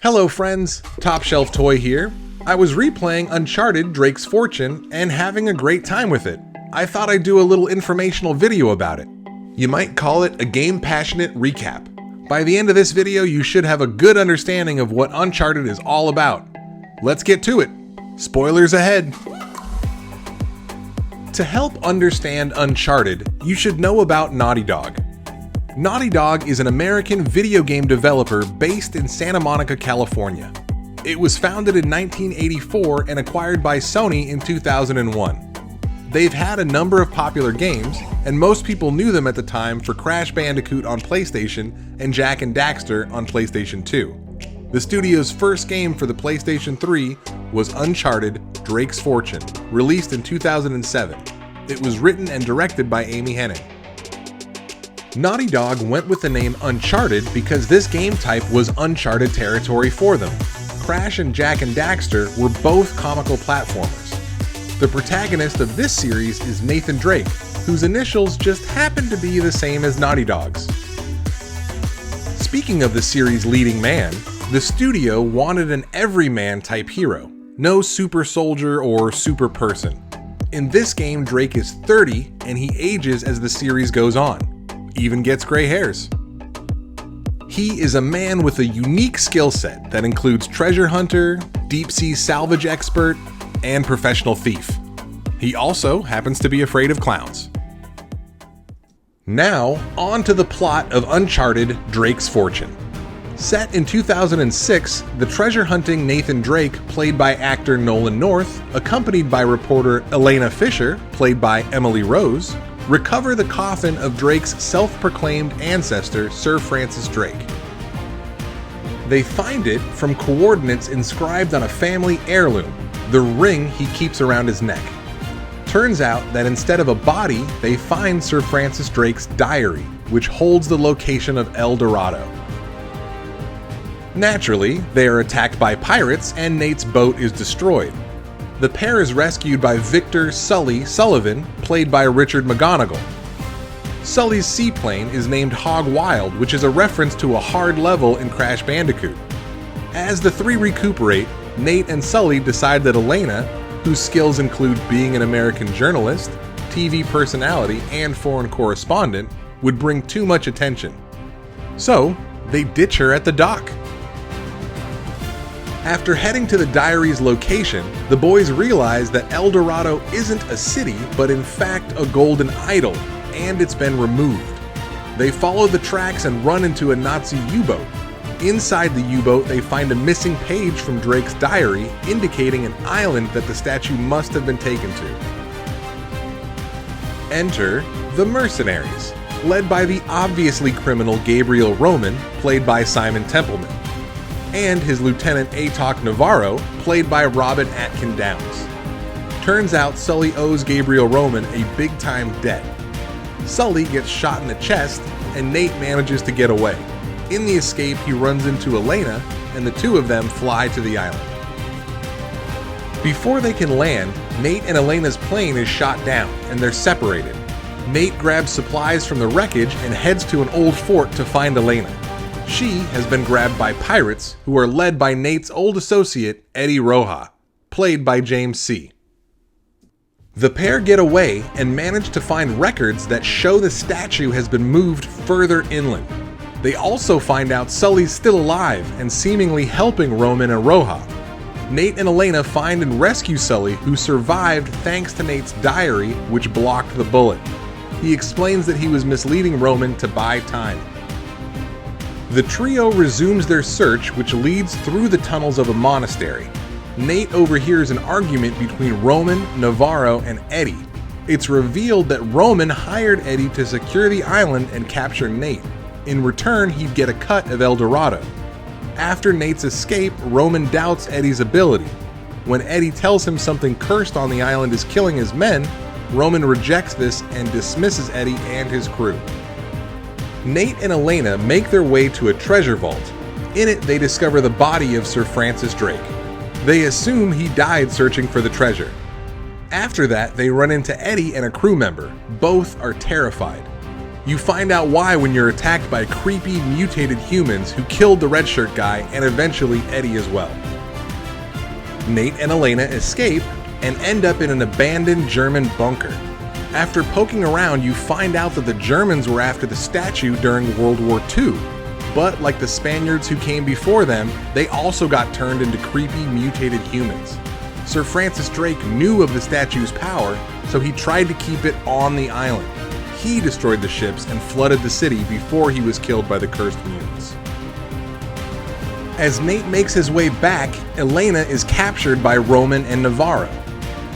Hello friends, TopShelfToy here. I was replaying Uncharted Drake's Fortune and having a great time with it. I thought I'd do a little informational video about it. You might call it a game-passionate recap. By the end of this video, you should have a good understanding of what Uncharted is all about. Let's get to it. Spoilers ahead. To help understand Uncharted, you should know about Naughty Dog. Naughty Dog is an American video game developer based in Santa Monica, California. It was founded in 1984 and acquired by Sony in 2001. They've had a number of popular games, and most people knew them at the time for Crash Bandicoot on PlayStation and Jak and Daxter on PlayStation 2. The studio's first game for the PlayStation 3 was Uncharted Drake's Fortune, released in 2007. It was written and directed by Amy Hennig. Naughty Dog went with the name Uncharted because this game type was uncharted territory for them. Crash and Jak and Daxter were both comical platformers. The protagonist of this series is Nathan Drake, whose initials just happen to be the same as Naughty Dog's. Speaking of the series' leading man, the studio wanted an everyman type hero, no super soldier or super person. In this game, Drake is 30 and he ages as the series goes on. Even gets gray hairs. He is a man with a unique skill set that includes treasure hunter, deep sea salvage expert, and professional thief. He also happens to be afraid of clowns. Now, on to the plot of Uncharted Drake's Fortune. Set in 2006, the treasure hunting Nathan Drake, played by actor Nolan North, accompanied by reporter Elena Fisher, played by Emily Rose, recover the coffin of Drake's self-proclaimed ancestor, Sir Francis Drake. They find it from coordinates inscribed on a family heirloom, the ring he keeps around his neck. Turns out that instead of a body, they find Sir Francis Drake's diary, which holds the location of El Dorado. Naturally, they are attacked by pirates and Nate's boat is destroyed. The pair is rescued by Victor Sully Sullivan, played by Richard McGonigal. Sully's seaplane is named Hog Wild, which is a reference to a hard level in Crash Bandicoot. As the three recuperate, Nate and Sully decide that Elena, whose skills include being an American journalist, TV personality, and foreign correspondent, would bring too much attention. So, they ditch her at the dock. After heading to the diary's location, the boys realize that El Dorado isn't a city, but in fact a golden idol, and it's been removed. They follow the tracks and run into a Nazi U-boat. Inside the U-boat, they find a missing page from Drake's diary, indicating an island that the statue must have been taken to. Enter the mercenaries, led by the obviously criminal Gabriel Roman, played by Simon Templeman, and his lieutenant Atok Navarro, played by Robin Atkin Downs. Turns out Sully owes Gabriel Roman a big-time debt. Sully gets shot in the chest, and Nate manages to get away. In the escape, he runs into Elena, and the two of them fly to the island. Before they can land, Nate and Elena's plane is shot down, and they're separated. Nate grabs supplies from the wreckage and heads to an old fort to find Elena. She has been grabbed by pirates who are led by Nate's old associate, Eddie Roja, played by James C. The pair get away and manage to find records that show the statue has been moved further inland. They also find out Sully's still alive and seemingly helping Roman and Roja. Nate and Elena find and rescue Sully, who survived thanks to Nate's diary, which blocked the bullet. He explains that he was misleading Roman to buy time. The trio resumes their search, which leads through the tunnels of a monastery. Nate overhears an argument between Roman, Navarro, and Eddie. It's revealed that Roman hired Eddie to secure the island and capture Nate. In return, he'd get a cut of El Dorado. After Nate's escape, Roman doubts Eddie's ability. When Eddie tells him something cursed on the island is killing his men, Roman rejects this and dismisses Eddie and his crew. Nate and Elena make their way to a treasure vault. In it, they discover the body of Sir Francis Drake. They assume he died searching for the treasure. After that, they run into Eddie and a crew member. Both are terrified. You find out why when you're attacked by creepy, mutated humans who killed the red shirt guy and eventually Eddie as well. Nate and Elena escape and end up in an abandoned German bunker. After poking around, you find out that the Germans were after the statue during World War II. But like the Spaniards who came before them, they also got turned into creepy, mutated humans. Sir Francis Drake knew of the statue's power, so he tried to keep it on the island. He destroyed the ships and flooded the city before he was killed by the cursed mutants. As Nate makes his way back, Elena is captured by Roman and Navarro.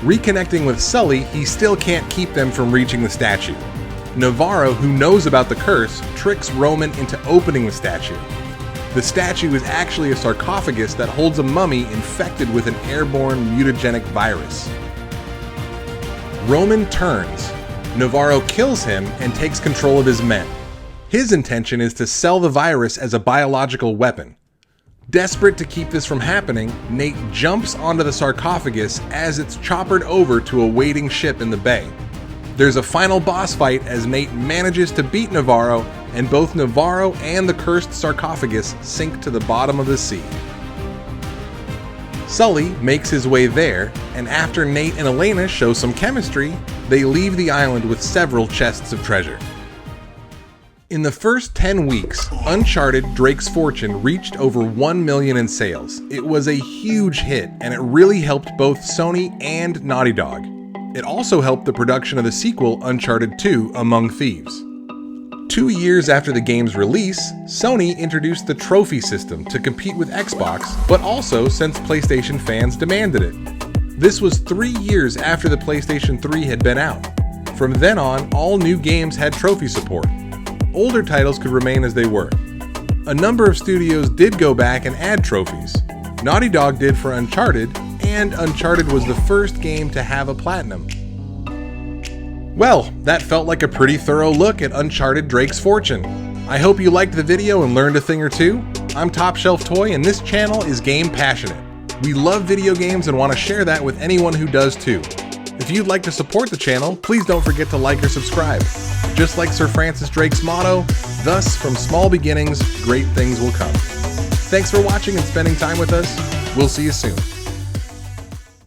Reconnecting with Sully, he still can't keep them from reaching the statue. Navarro, who knows about the curse, tricks Roman into opening the statue. The statue is actually a sarcophagus that holds a mummy infected with an airborne mutagenic virus. Roman turns. Navarro kills him and takes control of his men. His intention is to sell the virus as a biological weapon. Desperate to keep this from happening, Nate jumps onto the sarcophagus as it's choppered over to a waiting ship in the bay. There's a final boss fight as Nate manages to beat Navarro, and both Navarro and the cursed sarcophagus sink to the bottom of the sea. Sully makes his way there, and after Nate and Elena show some chemistry, they leave the island with several chests of treasure. In the first 10 weeks, Uncharted Drake's Fortune reached over 1 million in sales. It was a huge hit, and it really helped both Sony and Naughty Dog. It also helped the production of the sequel Uncharted 2: Among Thieves. 2 years after the game's release, Sony introduced the trophy system to compete with Xbox, but also since PlayStation fans demanded it. This was 3 years after the PlayStation 3 had been out. From then on, all new games had trophy support. Older titles could remain as they were. A number of studios did go back and add trophies. Naughty Dog did for Uncharted, and Uncharted was the first game to have a platinum. Well, that felt like a pretty thorough look at Uncharted Drake's Fortune. I hope you liked the video and learned a thing or two. I'm TopShelfToy, and this channel is game passionate. We love video games and want to share that with anyone who does too. If you'd like to support the channel, please don't forget to like or subscribe. Just like Sir Francis Drake's motto, thus from small beginnings, great things will come. Thanks for watching and spending time with us. We'll see you soon.